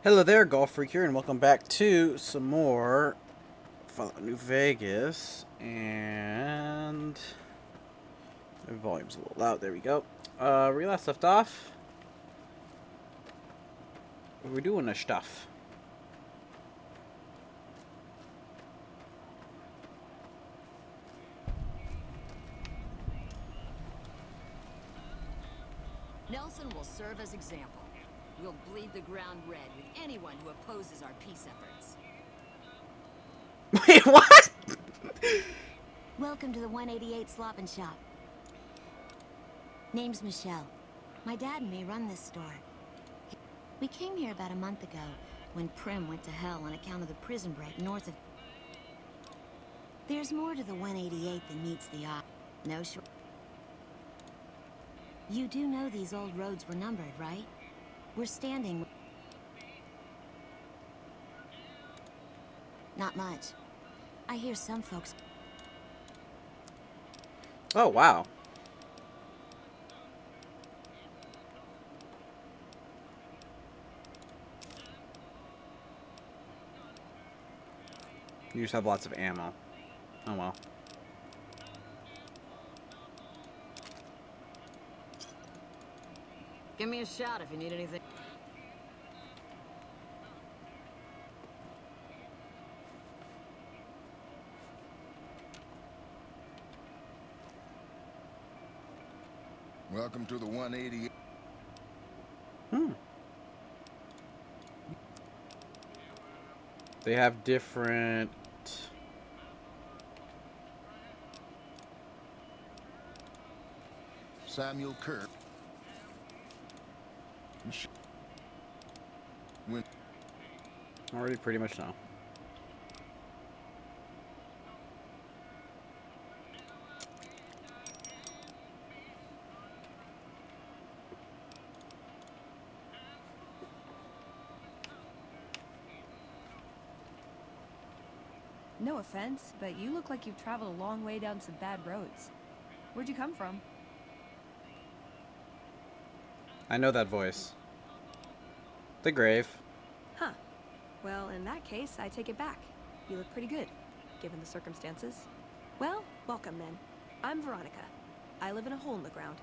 Hello there, Golf Freak here, and welcome back to some more Fallout New Vegas. And the volume's a little loud. There we go. We last left off. We're doing the stuff. Nelson will serve as example. We'll bleed the ground red with anyone who opposes our peace efforts. Wait, what? Welcome to the 188 Slop and Shop. Name's Michelle. My dad and me run this store. We came here about a month ago when Prim went to hell on account of the prison break north of... There's more to the 188 than meets the eye. No short. You do know these old roads were numbered, right? We're standing... Not much. I hear some folks... Oh, wow. You just have lots of ammo. Oh, well. Give me a shout if you need anything. Welcome to the 188. They have different... Samuel Kirk. Already pretty much know. No offense, but you look like you've traveled a long way down some bad roads. Where'd you come from? I know that voice. The grave. Huh. Well, in that case, I take it back. You look pretty good, given the circumstances. Well, welcome then. I'm Veronica. I live in a hole in the ground.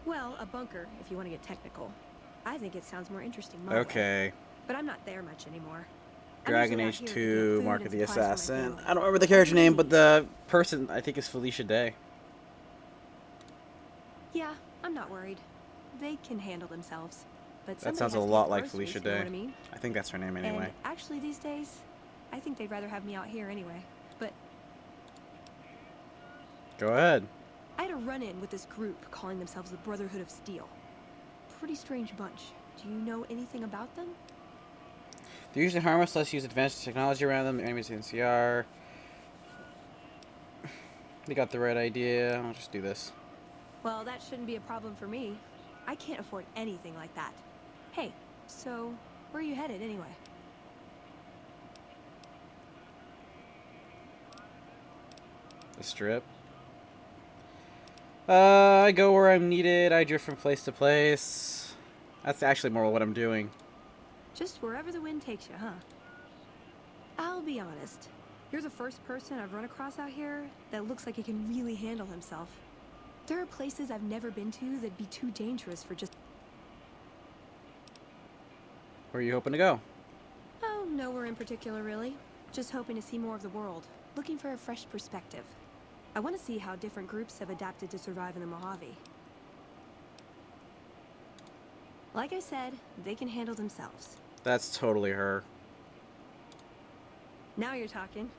Well, a bunker, if you want to get technical. I think it sounds more interesting my way. Okay. But I'm not there much anymore. Dragon Age 2, Mark of the Assassin. I don't remember the character name, but the person, I think, is Felicia Day. Yeah, I'm not worried. They can handle themselves. But That somebody sounds a has to lot get like groceries, Felicia you know Day. what I mean? I think that's her name anyway. And actually, these days, I think they'd rather have me out here anyway. But Go ahead. I had a run-in with this group calling themselves the Brotherhood of Steel. Pretty strange bunch. Do you know anything about them? They're usually harmless unless you use advanced technology around them. Enemies NCR. They got the right idea. I'll just do this. Well, that shouldn't be a problem for me. I can't afford anything like that. Hey, so where are you headed anyway? The strip. I go where I'm needed. I drift from place to place. That's actually more what I'm doing. Just wherever the wind takes you, huh? I'll be honest. You're the first person I've run across out here that looks like he can really handle himself. There are places I've never been to that'd be too dangerous for just... Where are you hoping to go? Oh, nowhere in particular, really. Just hoping to see more of the world. Looking for a fresh perspective. I want to see how different groups have adapted to survive in the Mojave. Like I said, they can handle themselves. That's totally her. Now you're talking.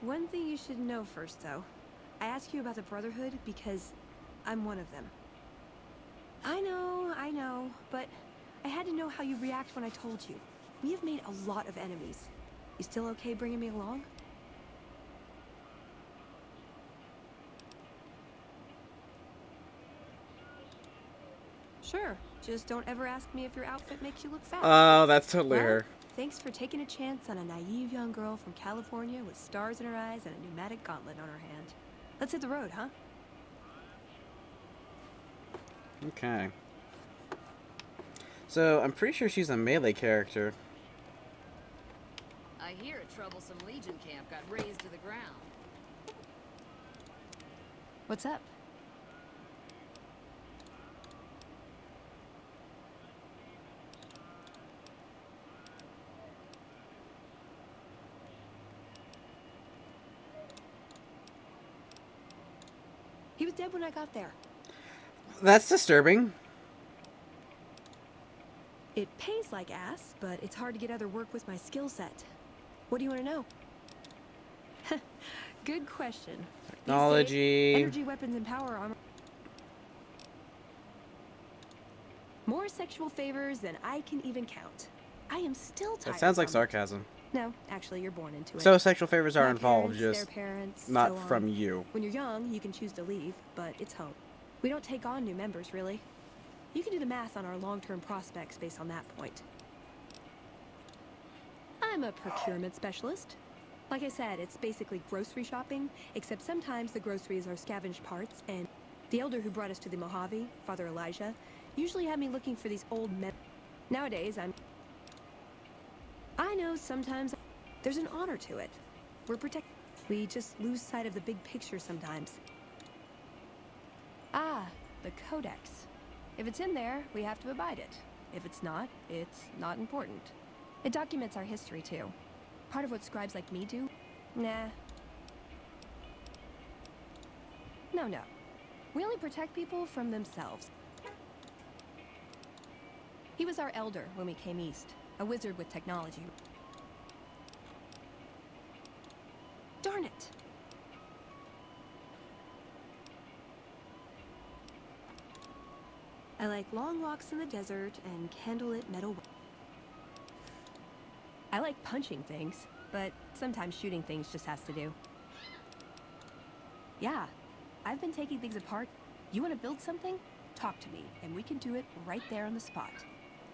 One thing you should know first, though. I ask you about the Brotherhood because I'm one of them. I know, but I had to know how you'd react when I told you. We have made a lot of enemies. You still okay bringing me along? Sure. Just don't ever ask me if your outfit makes you look fat. Oh, that's totally Well, her. Thanks for taking a chance on a naive young girl from California with stars in her eyes and a pneumatic gauntlet on her hand. Let's hit the road, huh? Okay. So, I'm pretty sure she's a melee character. I hear a troublesome Legion camp got razed to the ground. What's up? He was dead when I got there. That's disturbing. It pays like ass, but it's hard to get other work with my skill set. What do you want to know? Good question. These days, Technology. energy weapons and power armor. More sexual favors than I can even count. I am still tired. That sounds like from it. sarcasm. No, actually, you're born into it. So sexual favors are My involved, parents, just their parents, not so on. from you. When you're young, you can choose to leave, but it's home. We don't take on new members, really. You can do the math on our long-term prospects based on that point. I'm a procurement specialist. Like I said, it's basically grocery shopping, except sometimes the groceries are scavenged parts, and the elder who brought us to the Mojave, Father Elijah, usually had me looking for these old men. Nowadays, I know sometimes there's an honor to it. We're protected. We just lose sight of the big picture sometimes. Ah, the Codex. If it's in there, we have to abide it. If it's not important. It documents our history, too. Part of what scribes like me do? Nah. No. We only protect people from themselves. He was our elder when we came east. A wizard with technology. Darn it! I like long walks in the desert and candlelit metal. I like punching things, but sometimes shooting things just has to do. Yeah, I've been taking things apart. You want to build something? Talk to me, and we can do it right there on the spot.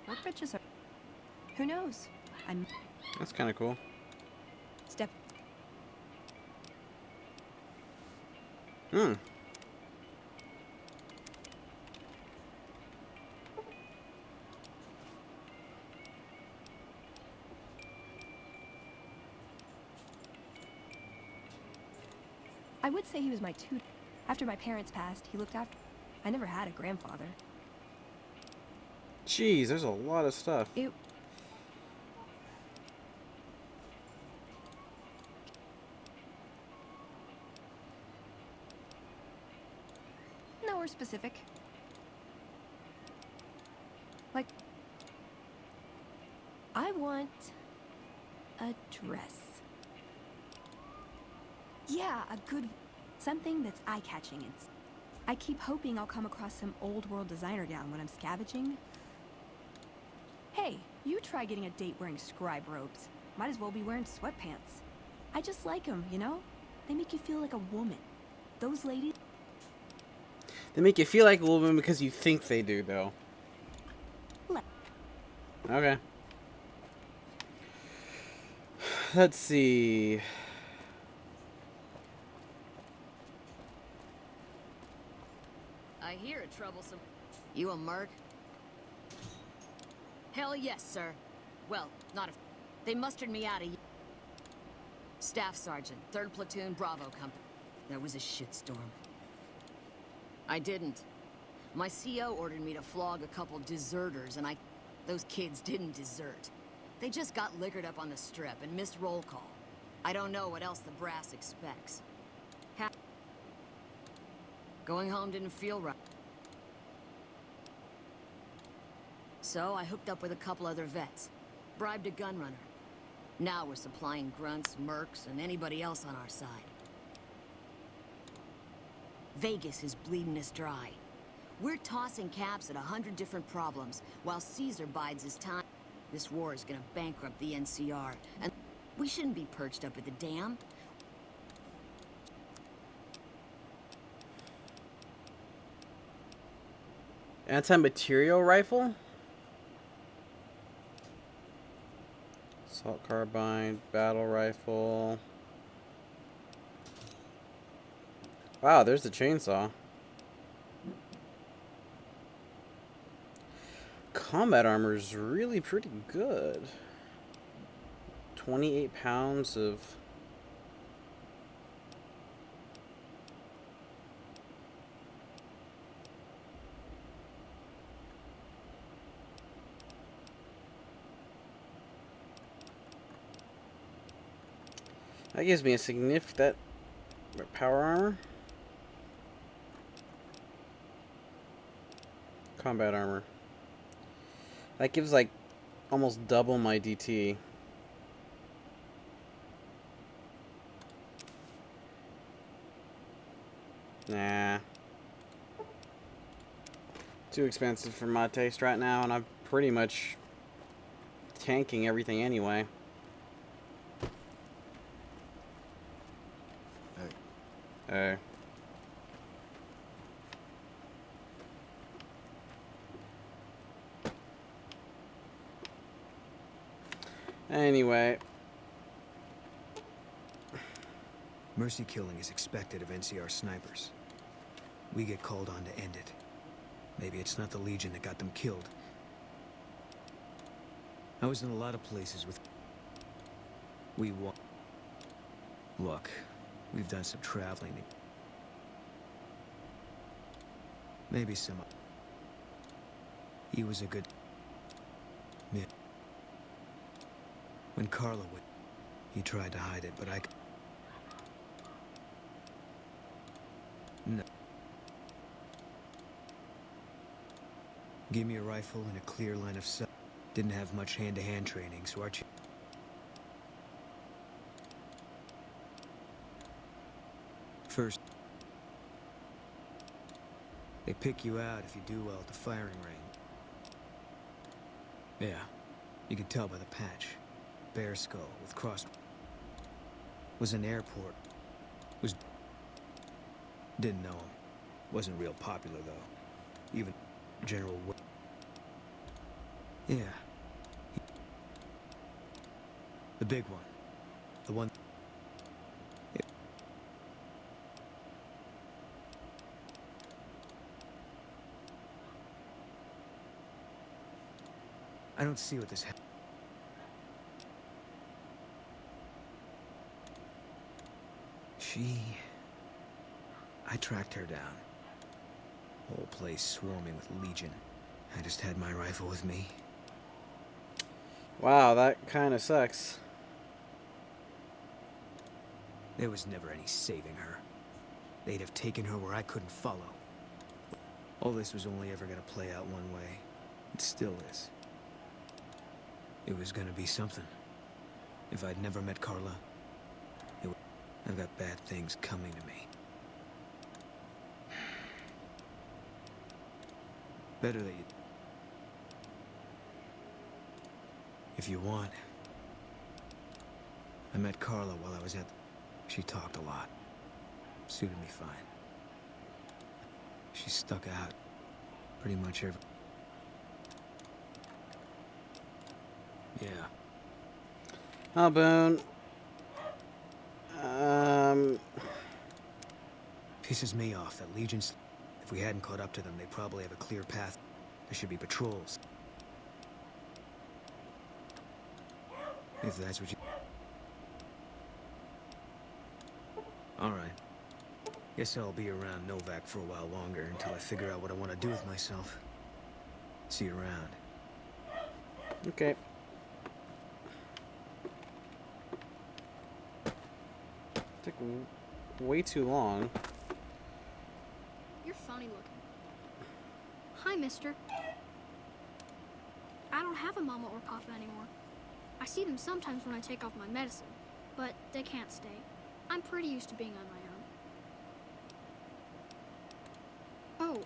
Workbenches are... Who knows? I'm... That's kind of cool. Step... Hmm. I would say he was my tutor. After my parents passed, he looked after... I never had a grandfather. Jeez, there's a lot of stuff. Nowhere specific. Like... I want... a dress. Yeah, a good... Something that's eye-catching. I keep hoping I'll come across some old-world designer gown when I'm scavenging. Hey, you try getting a date wearing scribe robes. Might as well be wearing sweatpants. I just like them, you know? They make you feel like a woman. Those ladies... They make you feel like a woman because you think they do, though. Okay. Let's see. I hear a troublesome... You a merc? Hell yes, sir. Well, not if... They mustered me out of... Staff Sergeant, 3rd Platoon, Bravo Company. There was a shitstorm. I didn't. My CO ordered me to flog a couple deserters, and those kids didn't desert. They just got liquored up on the strip and missed roll call. I don't know what else the brass expects. Going home didn't feel right. So I hooked up with a couple other vets. Bribed a gun runner. Now we're supplying grunts, mercs, and anybody else on our side. Vegas is bleeding us dry. We're tossing caps at 100 different problems, while Caesar bides his time. This war is gonna bankrupt the NCR, and we shouldn't be perched up at the dam. Anti-material rifle? Assault carbine, battle rifle. Wow, there's the chainsaw. combat armor is really pretty good. 28 pounds of... That gives me a significant power armor. Combat armor. That gives like almost double my DT. Nah. Too expensive for my taste right now, and I'm pretty much tanking everything anyway. Hey. Anyway. Mercy killing is expected of NCR snipers. We get called on to end it. Maybe it's not the Legion that got them killed. I was in a lot of places with... We want... Look, we've done some traveling. Maybe some... He was a good... Man. When Carla went, he tried to hide it, but I... No. Gave me a rifle and a clear line of sight. Didn't have much hand-to-hand training, so our... First, they pick you out if you do well at the firing range. Yeah, you could tell by the patch. Bear skull with crossed... Was an airport. Was... Didn't know him. Wasn't real popular, though. Even General... Yeah. The big one. The one... I don't see what this... I tracked her down. Whole place swarming with Legion. I just had my rifle with me. Wow, that kind of sucks. There was never any saving her. They'd have taken her where I couldn't follow. All this was only ever gonna play out one way. It still is. It was gonna be something. If I'd never met Carla, I've got bad things coming to me. Better that you... If you want. I met Carla while I was at... She talked a lot. Suited me fine. She stuck out. Pretty much every... Yeah. Oh, Boone. Pisses me off that Legion's... If we hadn't caught up to them, they'd probably have a clear path. There should be patrols. If that's what you... Alright. Guess I'll be around Novak for a while longer until I figure out what I want to do with myself. See you around. Okay. Took way too long. You're funny looking. Hi, mister. I don't have a mama or papa anymore. I see them sometimes when I take off my medicine, but they can't stay. I'm pretty used to being on my own. Oh.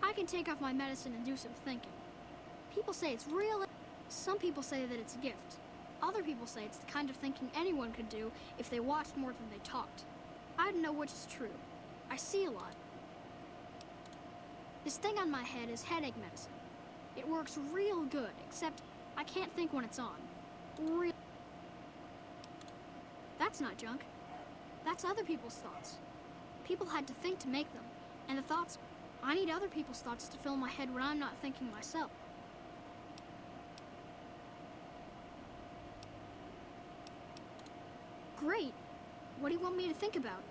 I can take off my medicine and do some thinking. People say it's real. Some people say that it's a gift. Other people say it's the kind of thinking anyone could do if they watched more than they talked. I don't know which is true. I see a lot. This thing on my head is headache medicine. It works real good, except I can't think when it's on. Real. That's not junk. That's other people's thoughts. People had to think to make them, and the thoughts... I need other people's thoughts to fill my head when I'm not thinking myself. Great. What do you want me to think about?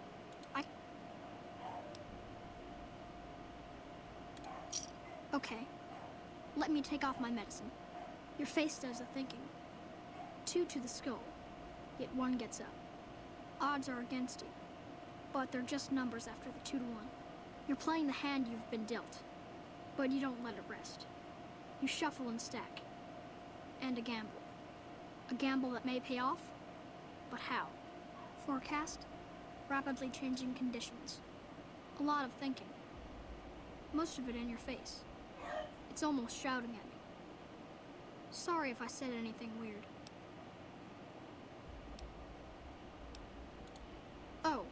Okay. Let me take off my medicine. Your face does the thinking. 2 to the skull, yet 1 gets up. Odds are against you, but they're just numbers after the 2 to 1. You're playing the hand you've been dealt, but you don't let it rest. You shuffle and stack, and a gamble. A gamble that may pay off, but how? Forecast, rapidly changing conditions. A lot of thinking. Most of it in your face. It's almost shouting at me. Sorry if I said anything weird. Oh.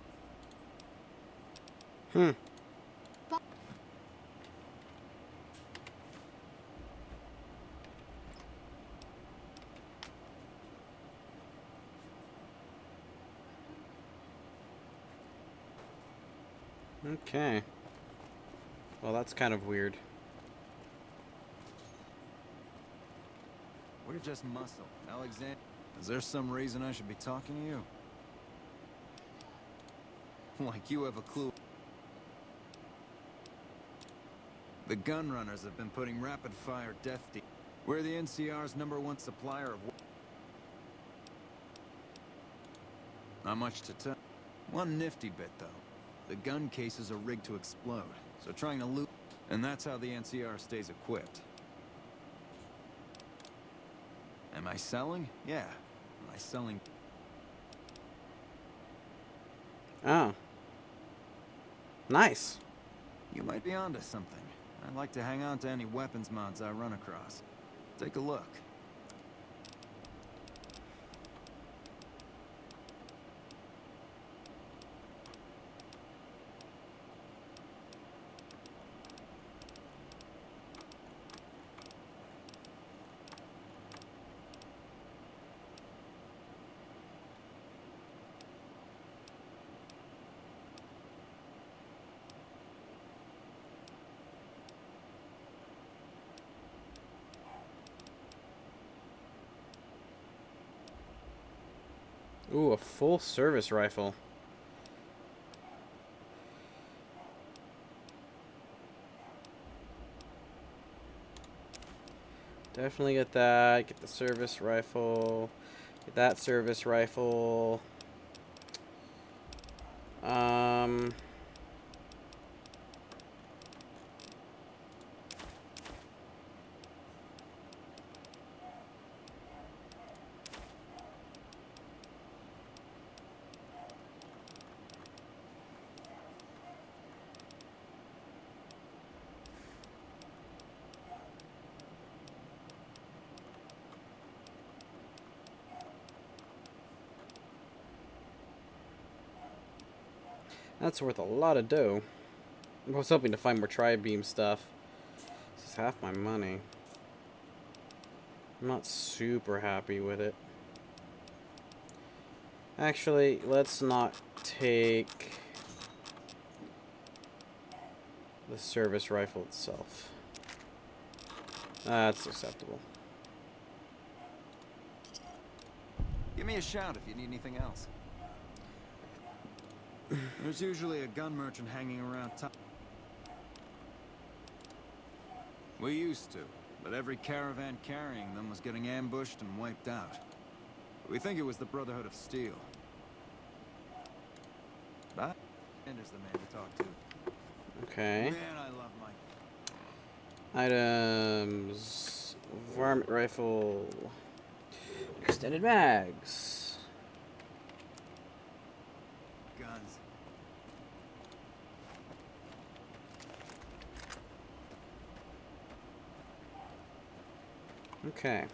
Okay. Well, that's kind of weird. We're just muscle. Alexander, is there some reason I should be talking to you? Like you have a clue. The gun runners have been putting rapid-fire death deals. We're the NCR's #1 supplier of... Not much to tell. One nifty bit, though. The gun cases are rigged to explode, so trying to loot... And that's how the NCR stays equipped. Am I selling? Yeah. Am I selling... Oh. Nice. You might be onto something. I'd like to hang on to any weapons mods I run across. Take a look. Ooh, a full service rifle. Definitely get that. Get the service rifle. Get that service rifle. That's worth a lot of dough. I was hoping to find more tri-beam stuff. This is half my money. I'm not super happy with it. Actually, let's not take the service rifle itself. That's acceptable. Give me a shout if you need anything else. There's usually a gun merchant hanging around town. We used to, but every caravan carrying them was getting ambushed and wiped out. We think it was the Brotherhood of Steel. But Ender's the man to talk to. Okay. Man, I love my... Items. Varmint rifle. Extended mags. guns. Okay.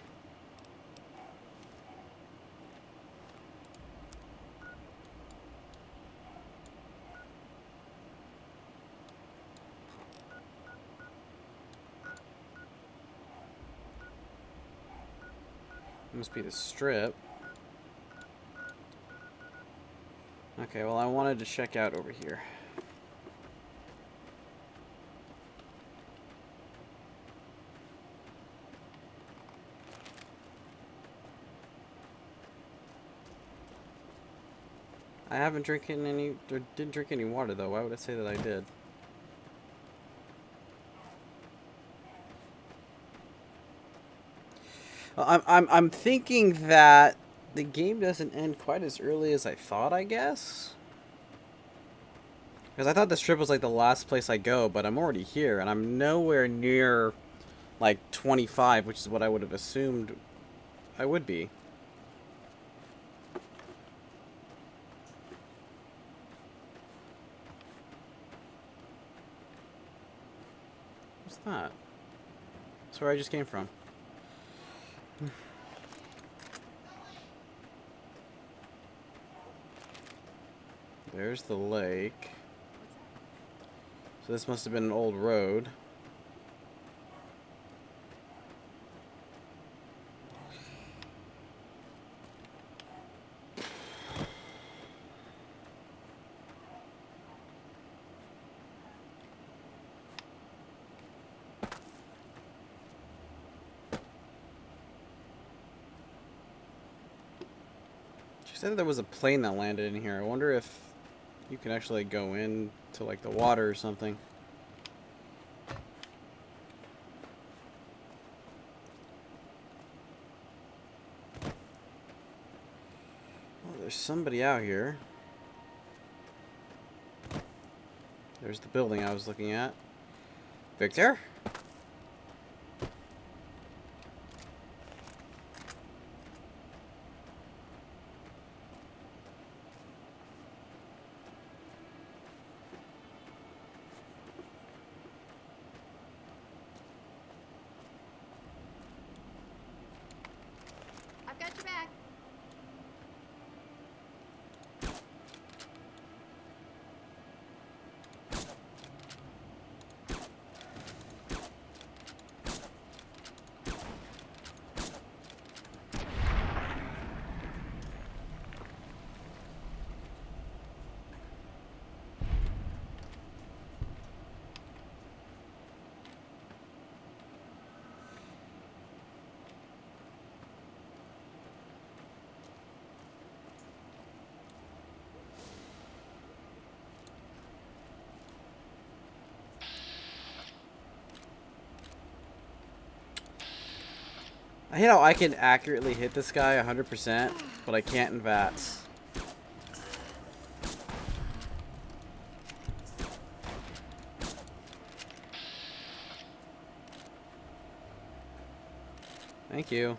Must be the strip. Okay, well, I wanted to check out over here. I haven't drinking any, or didn't drink any water though. Why would I say that I did? I'm thinking that the game doesn't end quite as early as I thought, I guess. Because I thought this trip was like the last place I go, but I'm already here, and I'm nowhere near like 25, which is what I would have assumed I would be. What's that? That's where I just came from. There's the lake. So this must have been an old road. She said there was a plane that landed in here. I wonder if you can actually go in to like the water or something. Oh, there's somebody out here. There's the building I was looking at. Victor? I've got your back. I hate how I can accurately hit this guy 100%, but I can't in VATS. Thank you.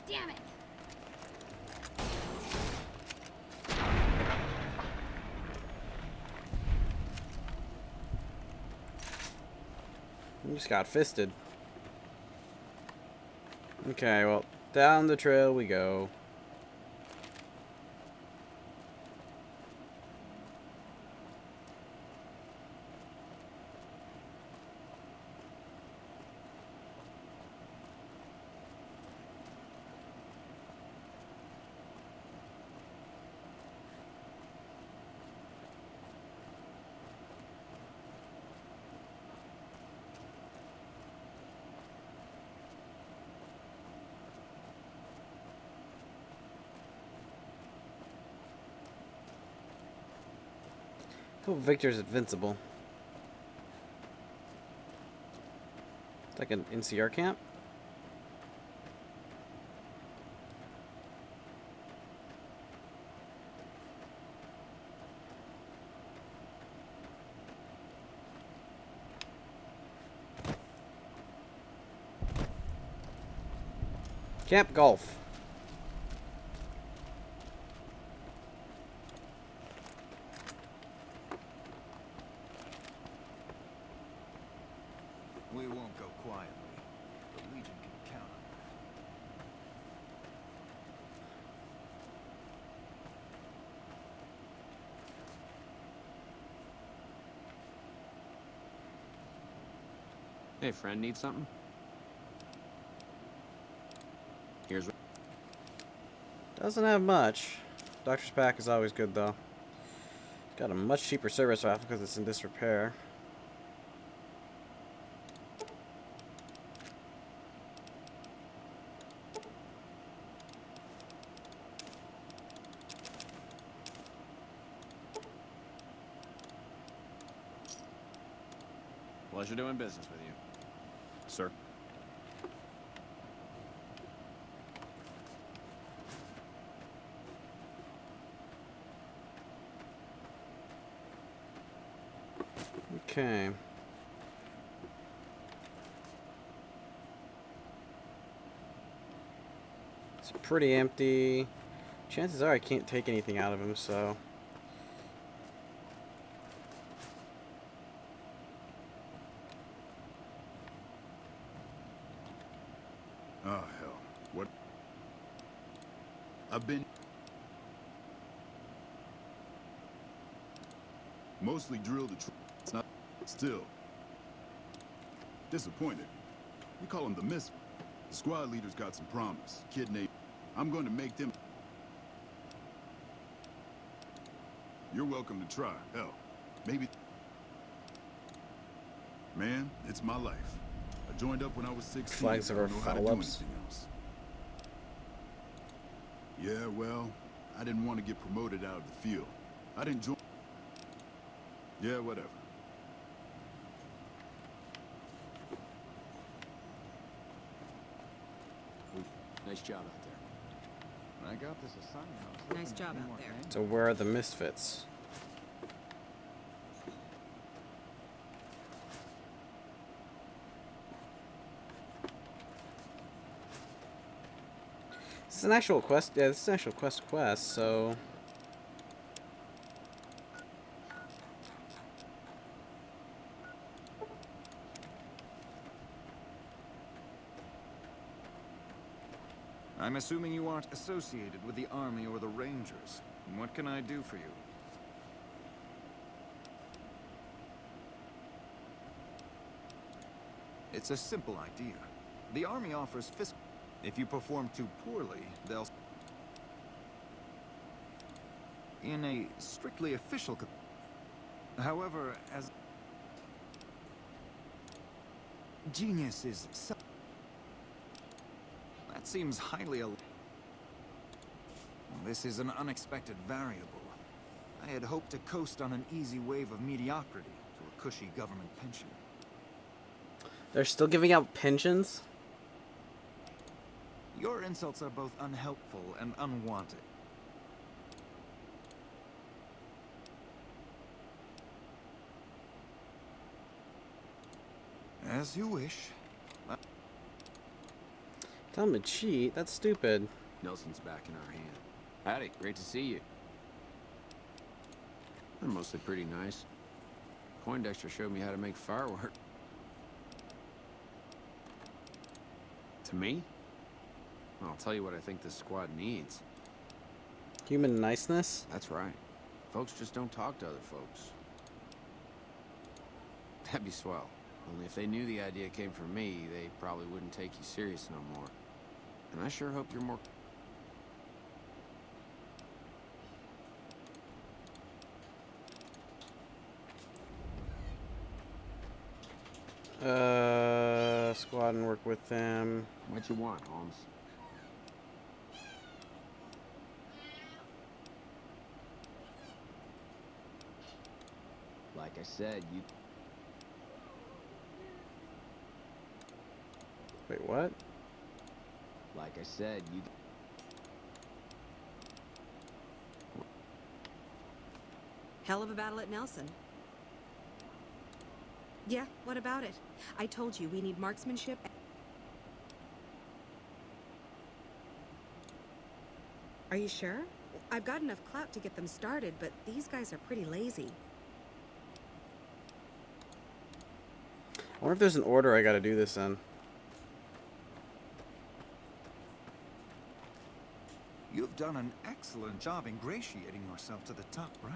Damn it! You just got fisted. Okay, well, down the trail we go. Oh, Victor's invincible. It's like an NCR camp. Camp Golf. We won't go quietly. The Legion can count on Hey, friend, need something? Here's. Doesn't have much. Doctor's pack is always good though. Got a much cheaper service rifle because it's in disrepair. Pleasure doing business with you. Sir. Okay. It's pretty empty. Chances are I can't take anything out of him, so... Oh, hell. What? I've been... mostly drilled the it's not... still. Disappointed. We call him the Misfit. The squad leader's got some promise. Kid named... I'm going to make them... You're welcome to try. Hell, maybe... Man, it's my life. I joined up when I was 16. Flags of our follow-ups. Yeah, well, I didn't want to get promoted out of the field. I didn't join... Yeah, whatever. Nice job out there. When I got this assignment, I was hoping Nice to job be out more there. handy. So where are the misfits? This is an actual quest. Yeah, this is an actual quest, so... I'm assuming you aren't associated with the Army or the Rangers. What can I do for you? It's a simple idea. The Army offers fiscal... If you perform too poorly, they'll... In a strictly official... However, as... Genius is... That seems highly... This is an unexpected variable. I had hoped to coast on an easy wave of mediocrity to a cushy government pension. They're still giving out pensions? Your insults are both unhelpful and unwanted. As you wish. Tell them to cheat? That's stupid. Nelson's back in our hand. Howdy, great to see you. They're mostly pretty nice. Poindexter showed me how to make fireworks. To me? I'll tell you what I think this squad needs. Human niceness? That's right. Folks just don't talk to other folks. That'd be swell. Only if they knew the idea came from me, they probably wouldn't take you serious no more. And I sure hope you're more... Squad and work with them. What you want, Holmes? Like I said, you... Wait, what? Like I said, you... Hell of a battle at Nelson. Yeah, what about it? I told you we need marksmanship. Are you sure? I've got enough clout to get them started, but these guys are pretty lazy. I wonder if there's an order I gotta do this in. You've done an excellent job ingratiating yourself to the top, right?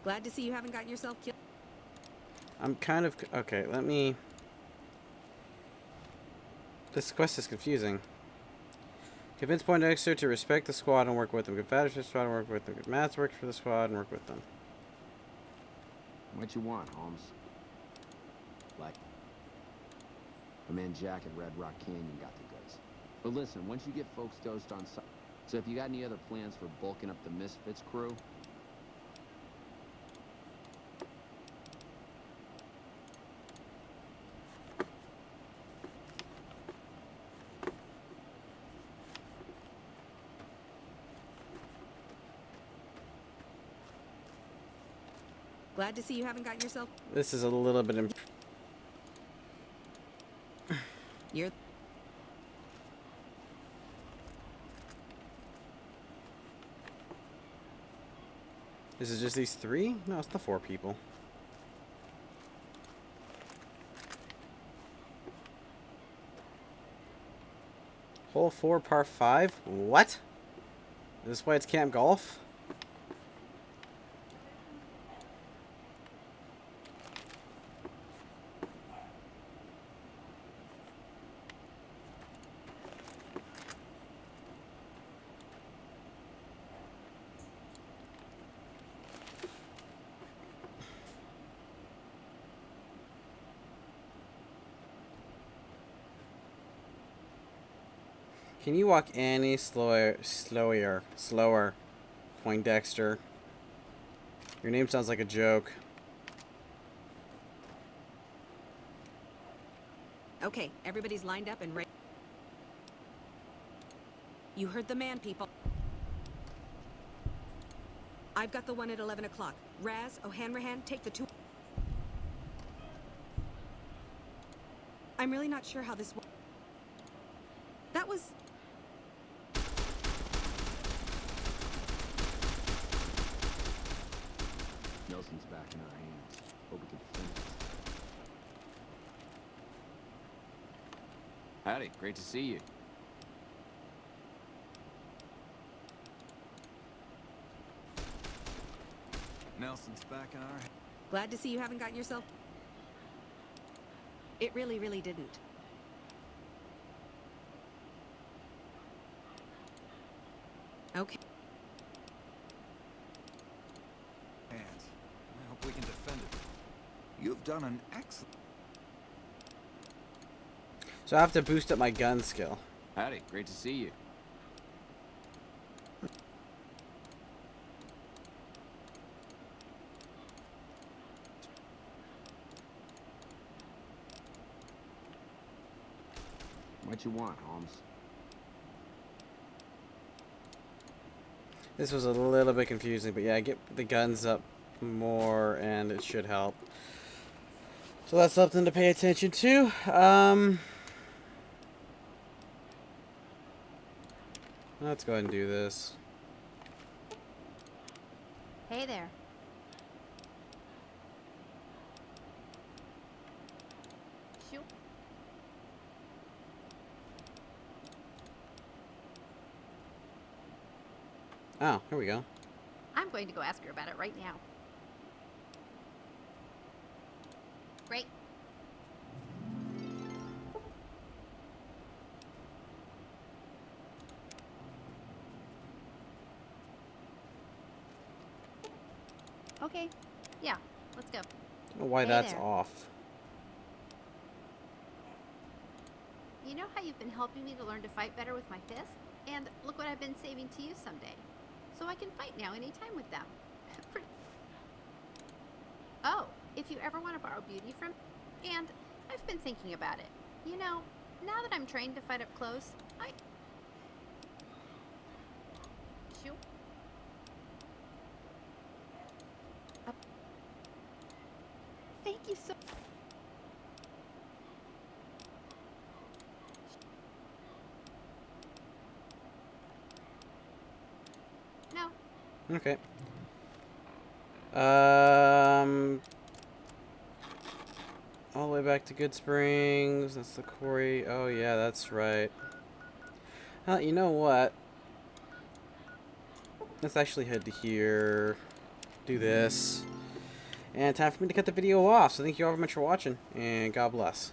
Glad to see you haven't gotten yourself killed. I'm kind of... Okay, let me... This quest is confusing. Convince Poindexter to respect the squad and work with them. Good Fathers for the squad and work with them. Good Mats works for the squad and work with them. What you want, Holmes? Like, my man Jack at Red Rock Canyon got the goods. But listen, once you get folks dosed on site, so if you got any other plans for bulking up the Misfits crew, Glad to see you haven't got yourself... This is a little bit... You're... Is it just these 3? No, it's the 4 people. Hole 4, par 5? What? Is this why it's Camp Golf? Can you walk any slower, Poindexter? Your name sounds like a joke. Okay, everybody's lined up and ready. You heard the man, people. I've got the one at 11 o'clock. Raz, O'Hanrahan, take the 2. I'm really not sure how this... That was... Nelson's back in our hands. Hope we can defend this. Howdy, great to see you. Nelson's back in our... Glad to see you haven't got yourself... It really, really didn't. Okay. hands. I hope we can defend it. You've done an excellent... So I have to boost up my gun skill. Howdy, great to see you. What you want, Holmes? This was a little bit confusing, but yeah, get the guns up more and it should help. So that's something to pay attention to. Let's go ahead and do this. Hey there. Shoot. Oh, here we go. I'm going to go ask her about it right now. Great. Okay. Yeah, let's go. I don't know why Hey that's there. off. You know how you've been helping me to learn to fight better with my fists? And look what I've been saving to you someday. So I can fight now anytime with them. Oh, if you ever want to borrow beauty from... And I've been thinking about it. You know, now that I'm trained to fight up close, Shoo. Up. Thank you so... No. Okay. All the way back to Good Springs. That's the quarry. Oh yeah, that's right. You know what? Let's actually head to here. Do this. And time for me to cut the video off. So thank you all very much for watching, and God bless.